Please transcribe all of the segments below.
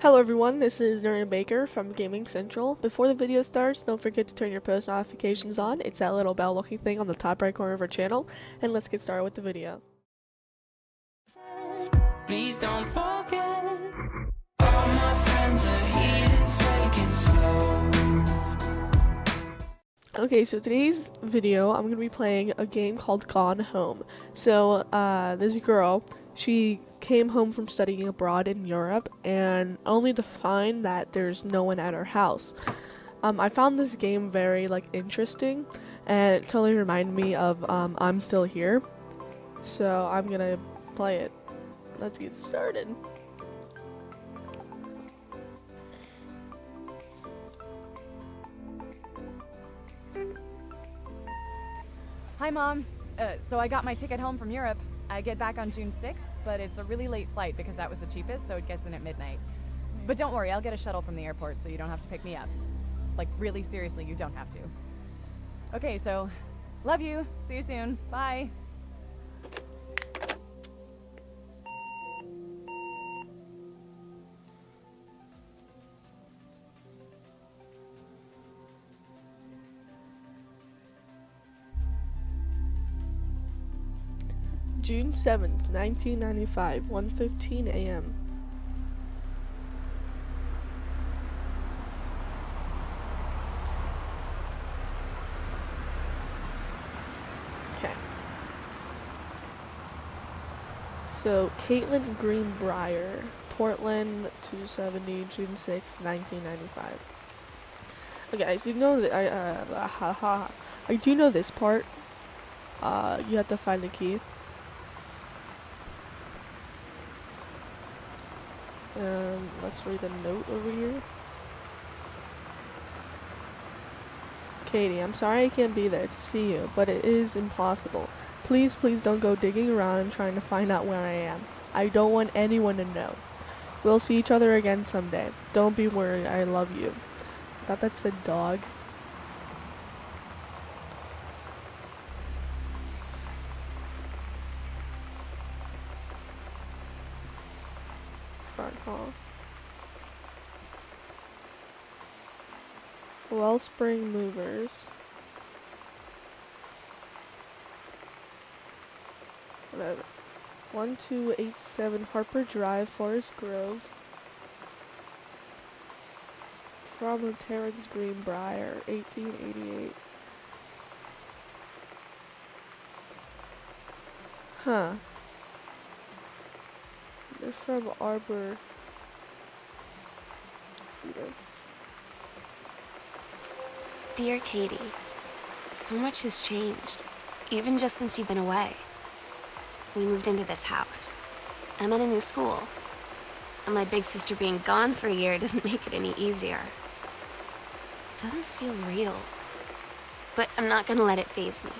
Hello everyone, this is Nurna Baker from Gaming Central. Before the video starts, don't forget to turn your post notifications on. It's that little bell looking thing on the top right corner of our channel. And let's get started with the video. Please don't forget, all my friends are heathens, fake and slow. Okay, so today's video, I'm going to be playing a game called Gone Home. So, this girl, she came home from studying abroad in Europe, and only to find that there's no one at her house. I found this game very, interesting, and it totally reminded me of, I'm Still Here. So, I'm going to play it. Let's get started. Hi, Mom. So I got my ticket home from Europe. I get back on June 6th, but it's a really late flight because that was the cheapest, so it gets in at midnight. But don't worry, I'll get a shuttle from the airport so you don't have to pick me up. Like, really seriously, you don't have to. Okay, so, love you. See you soon. Bye. June 7th, 1995, 1:15 a.m. Okay. So, Caitlin Greenbrier, Portland, 270, June 6th, 1995. Okay, guys, you know that I do know this part. You have to find the key. Let's read the note over here. Katie, I'm sorry I can't be there to see you, but it is impossible. Please, please don't go digging around and trying to find out where I am. I don't want anyone to know. We'll see each other again someday. Don't be worried, I love you. I thought that said dog. Front hall. Wellspring Movers. Whatever. 1287 Harper Drive, Forest Grove. From Terrence Greenbrier, 1888. Huh. They're from Arbor. Dear Katie, so much has changed, even just since you've been away. We moved into this house. I'm at a new school, and my big sister being gone for a year doesn't make it any easier. It doesn't feel real, but I'm not gonna let it faze me.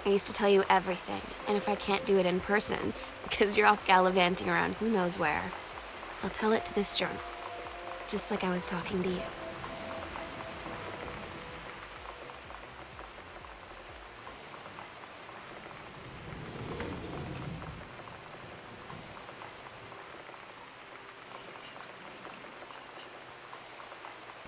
I used to tell you everything, and if I can't do it in person, because you're off gallivanting around who knows where, I'll tell it to this journal, just like I was talking to you.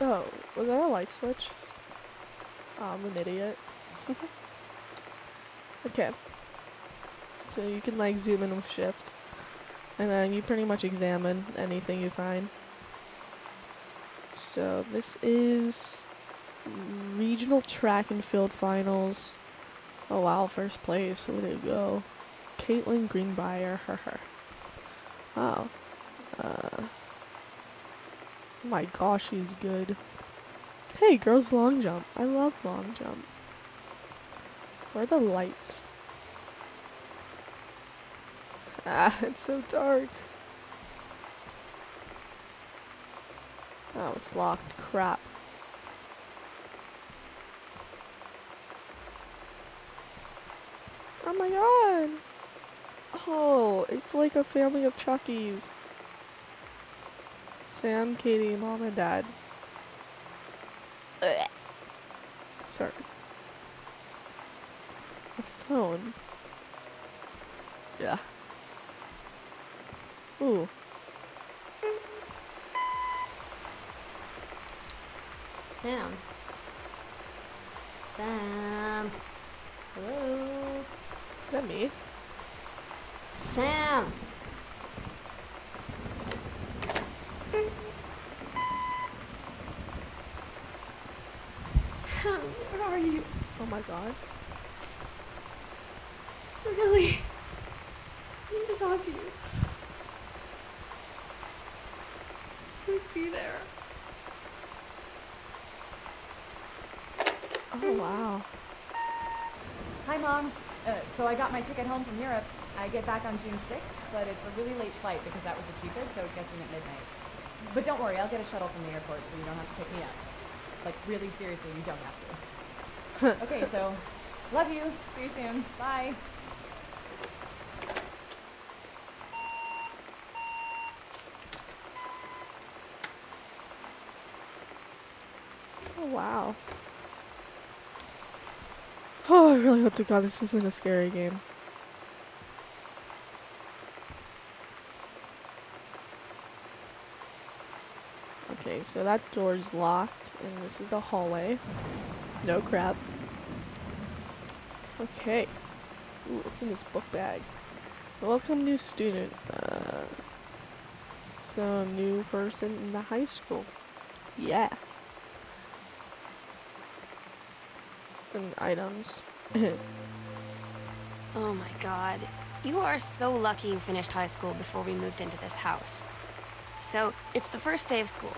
Oh, was that a light switch? Oh, I'm an idiot. Okay. So you can zoom in with shift. And then you pretty much examine anything you find. So this is regional track and field finals. Oh wow, first place. Where'd it go? Caitlin Greenbrier. Wow. Oh my gosh, she's good. Hey, girls long jump. I love long jump. Where are the lights? Ah, it's so dark. Oh, it's locked. Crap. Oh my god. Oh, it's like a family of Chuckies. Sam, Katie, Mom, and Dad. Ugh. Sorry. A phone. Yeah. Ooh. Sam. Sam. Hello. Is that me? Sam. Sam, where are you? Oh my god. Really? I need to talk to you. Please be there. Oh wow. Hi, Mom. So I got my ticket home from Europe. I get back on June 6th, but it's a really late flight because that was the cheapest, so it gets in at midnight. But don't worry, I'll get a shuttle from the airport so you don't have to pick me up. Like, really seriously, you don't have to. Okay, so, love you. See you soon. Bye. Oh wow. Oh, I really hope to God this isn't a scary game. Okay, so that door's locked, and this is the hallway. No crap. Okay. Ooh, what's in this book bag? Welcome, new student. So, new person in the high school. Yeah. And items. Oh my god. You are so lucky you finished high school before we moved into this house. So, it's the first day of school,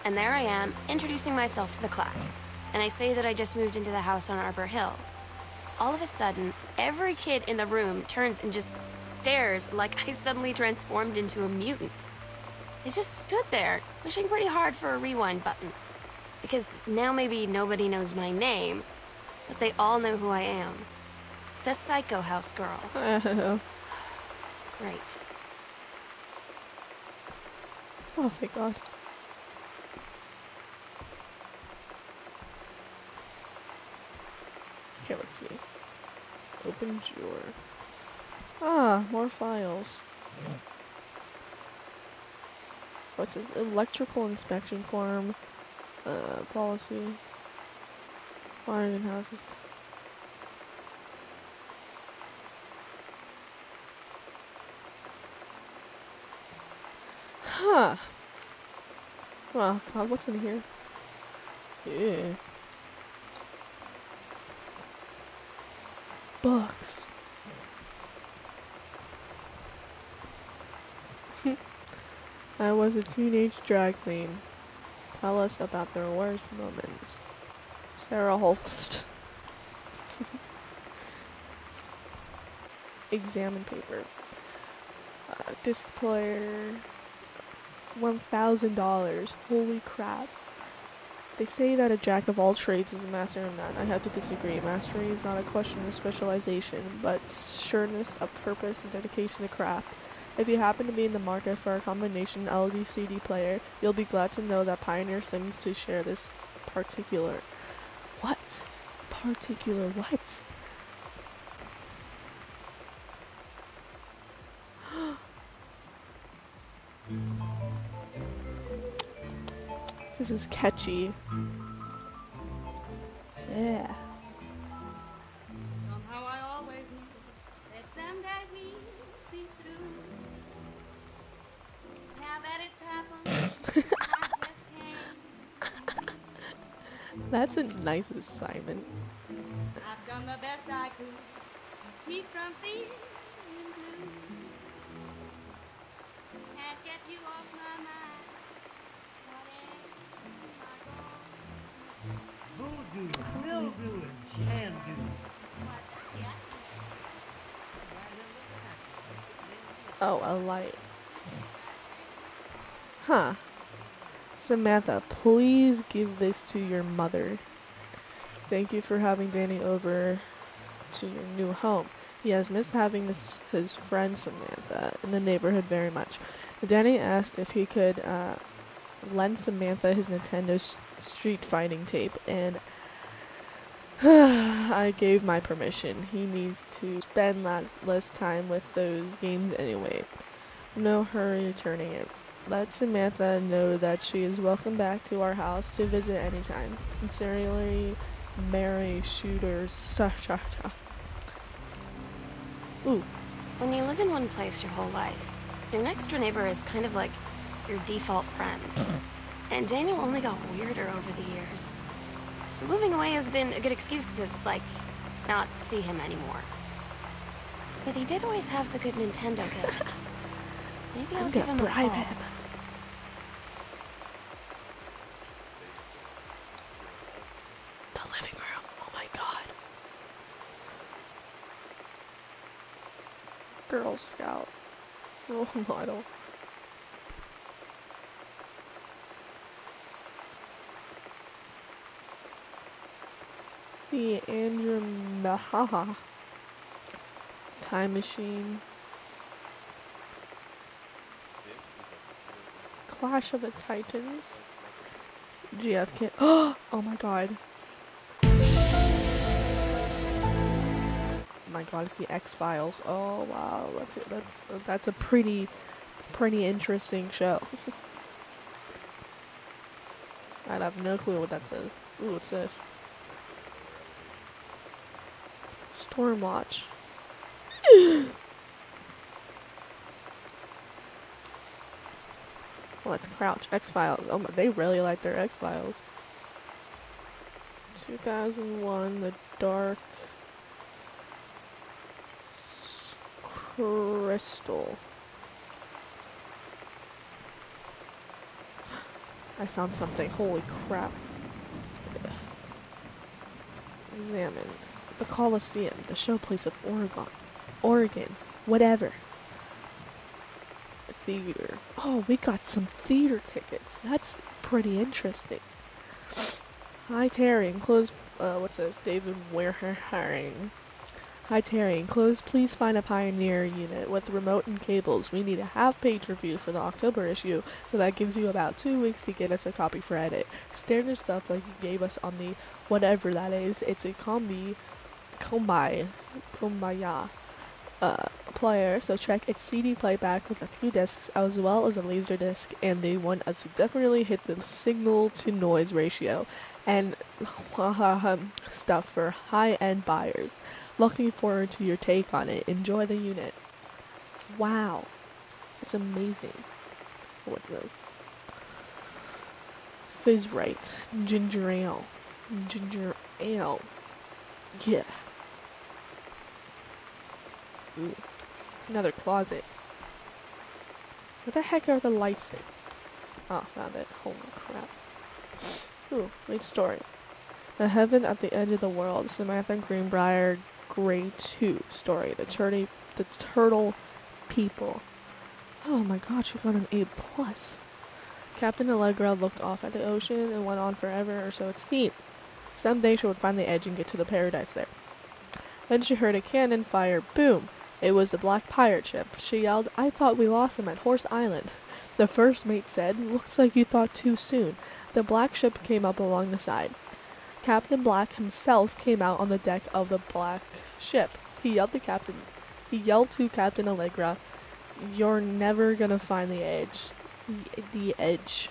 and there I am, introducing myself to the class. And I say that I just moved into the house on Arbor Hill. All of a sudden, every kid in the room turns and just stares like I suddenly transformed into a mutant. I just stood there, wishing pretty hard for a rewind button. Because now maybe nobody knows my name, but they all know who I am. The Psycho House girl. Great. Oh, thank God. Okay, let's see. Open drawer. Ah, more files. What's this? Electrical inspection form. Policy. Wiring in houses. Huh. Oh, God, what's in here? Yeah. Books. I was a teenage drag queen. Tell us about their worst moments. Sarah Holst. Examine paper. Disc player. $1,000. Holy crap. They say that a jack of all trades is a master of none. I have to disagree. Mastery is not a question of specialization, but sureness of purpose and dedication to craft. If you happen to be in the market for a combination LD-CD player, you'll be glad to know that Pioneer seems to share this particular... What? Particular what? This is catchy. Yeah. Somehow I always knew that someday we'd see through. Now that it's happened, I just can't. That's a nice assignment. I've done the best I could to keep from feeling blue. Can't get you off my mind. Voodoo, will do, and can do. Oh, a light. Huh. Samantha, please give this to your mother. Thank you for having Danny over to your new home. He has missed having his friend Samantha in the neighborhood very much. Danny asked if he could lend Samantha his Nintendo Street Fighting tape, and I gave my permission. He needs to spend less time with those games anyway. No hurry returning it. Let Samantha know that she is welcome back to our house to visit anytime. Sincerely, Mary Shooter. Ooh, When you live in one place your whole life, your next door neighbor is kind of like your default friend. And Daniel only got weirder over the years. So moving away has been a good excuse to, like, not see him anymore. But he did always have the good Nintendo games. Maybe I'll I'm give gonna him a call. bribe him. The living room. Oh my god. Girl Scout. Role model. The Andromeda time machine. Clash of the Titans. GFK. Oh my god. Oh my god, it's the X-Files. Oh wow, that's a pretty interesting show. I'd have no clue what that says. Ooh, what's this? Stormwatch. Let's crouch. X-Files. Oh my, they really like their X-Files. 2001, The Dark Crystal. I found something. Holy crap. Examine. The Coliseum. The showplace of Oregon. Whatever. Theater. Oh, we got some theater tickets. That's pretty interesting. Hi, Terry. Enclosed. What's this? David Wareharing. Hi, Terry. Enclosed, please find a Pioneer unit with remote and cables. We need a half-page review for the October issue, so that gives you about 2 weeks to get us a copy for edit. Standard stuff like you gave us on the whatever that is. It's a kumbaya player, so check its CD playback with a few discs as well as a laser disc, and they want us to definitely hit the signal to noise ratio and stuff for high-end buyers. Looking forward to your take on it. Enjoy the unit. Wow, that's amazing. What's this? Fizz right. Ginger ale. Yeah. Ooh. Another closet. Where the heck are the lights in? Oh, found it. Holy crap. Ooh, lead story. The Heaven at the Edge of the World. Samantha Greenbrier Grade 2 story. The Turtle People. Oh my god, she got an A+. Captain Allegra looked off at the ocean and went on forever, or so it seemed. Someday she would find the edge and get to the paradise there. Then she heard a cannon fire. Boom! It was the Black Pirate ship. She yelled, "I thought we lost him at Horse Island." The first mate said, "Looks like you thought too soon." The black ship came up along the side. Captain Black himself came out on the deck of the black ship. He yelled to Captain Allegra, "You're never gonna find the edge. The edge.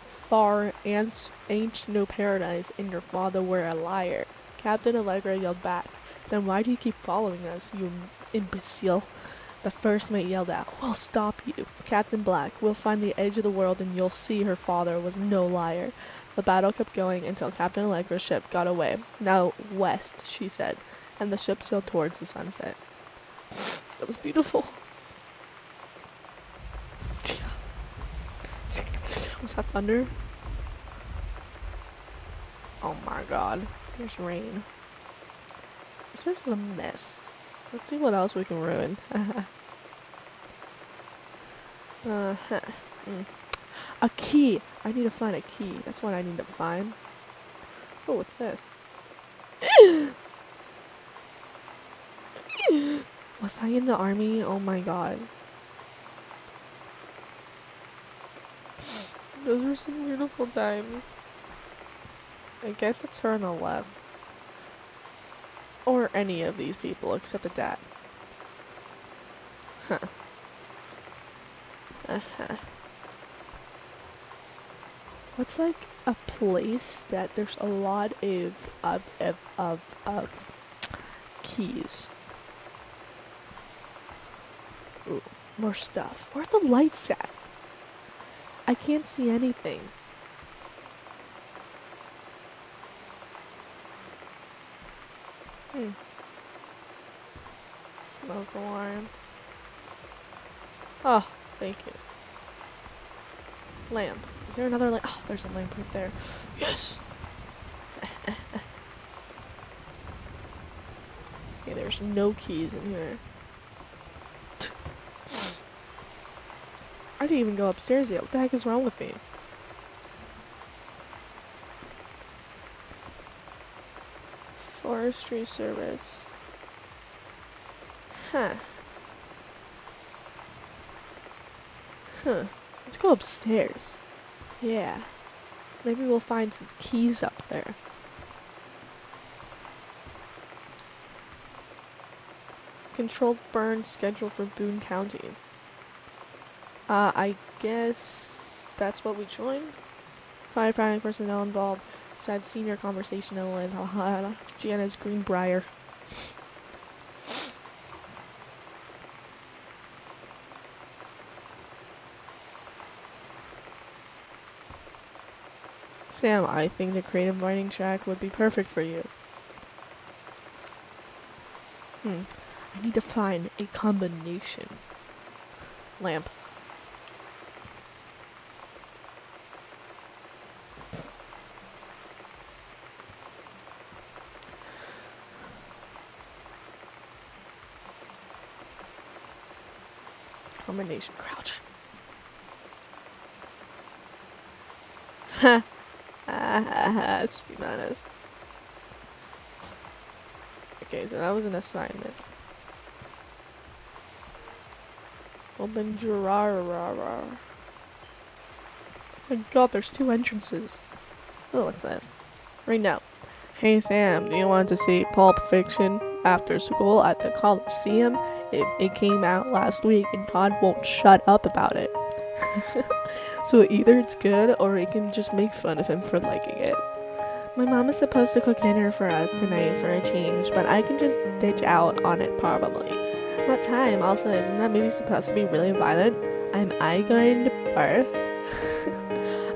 Far ain't no paradise, and your father were a liar." Captain Allegra yelled back, "Then why do you keep following us, you imbecile?" The first mate yelled out, "We'll stop you." Captain Black, "We'll find the edge of the world and you'll see her father was no liar." The battle kept going until Captain Allegra's ship got away. "Now west," she said, and the ship sailed towards the sunset. That was beautiful. Was that thunder? Oh my god. There's rain. This place is a mess. Let's see what else we can ruin. A key! I need to find a key. That's what I need to find. Oh, what's this? Was I in the army? Oh my god. Those were some beautiful times. I guess it's her on the left. Or any of these people except the dad. Huh. What's like a place that there's a lot of keys? Ooh, more stuff. Where are the lights at? I can't see anything. Smoke alarm. Oh, thank you. Lamp. Is there another lamp? Oh, there's a lamp right there. Yes! Okay, there's no keys in here. I didn't even go upstairs yet. What the heck is wrong with me? Forestry service. Huh. Let's go upstairs. Yeah. Maybe we'll find some keys up there. Controlled burn scheduled for Boone County. I guess that's what we joined. Firefighting personnel involved. Sad senior conversation in Gianna's Greenbrier. Sam, I think the creative writing shack would be perfect for you. I need to find a combination. Lamp. Combination. Crouch. Ha. Bananas. Okay, so that was an assignment. Open drawer. Oh my god, there's 2 entrances. Oh, what's this? Right now. Hey Sam, do you want to see Pulp Fiction after school at the Coliseum? It came out last week and Todd won't shut up about it. So either it's good or we can just make fun of him for liking it. My mom is supposed to cook dinner for us tonight for a change, but I can just ditch out on it probably. What time? Also, isn't that movie supposed to be really violent? Am I going to birth?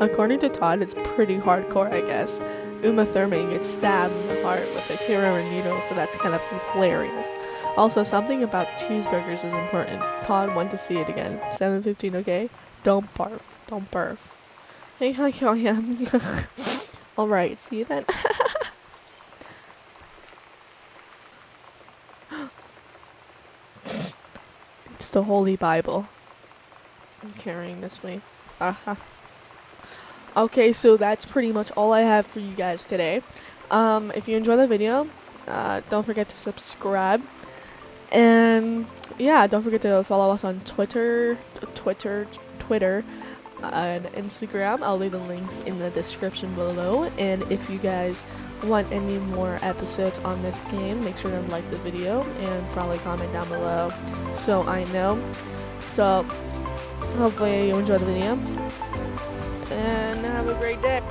According to Todd, it's pretty hardcore, I guess. Uma Thurman gets stabbed in the heart with a Kira needle, so that's kind of hilarious. Also, something about cheeseburgers is important. Todd went to see it again. 7:15, okay? Don't barf. Don't barf. Hey, hi, I am. Alright, see you then. It's the Holy Bible. I'm carrying this way. Okay, so that's pretty much all I have for you guys today. If you enjoyed the video, don't forget to subscribe. And yeah, don't forget to follow us on Twitter, and Instagram. I'll leave the links in the description below. And if you guys want any more episodes on this game, make sure to like the video and probably comment down below so I know. So hopefully you enjoyed the video and have a great day.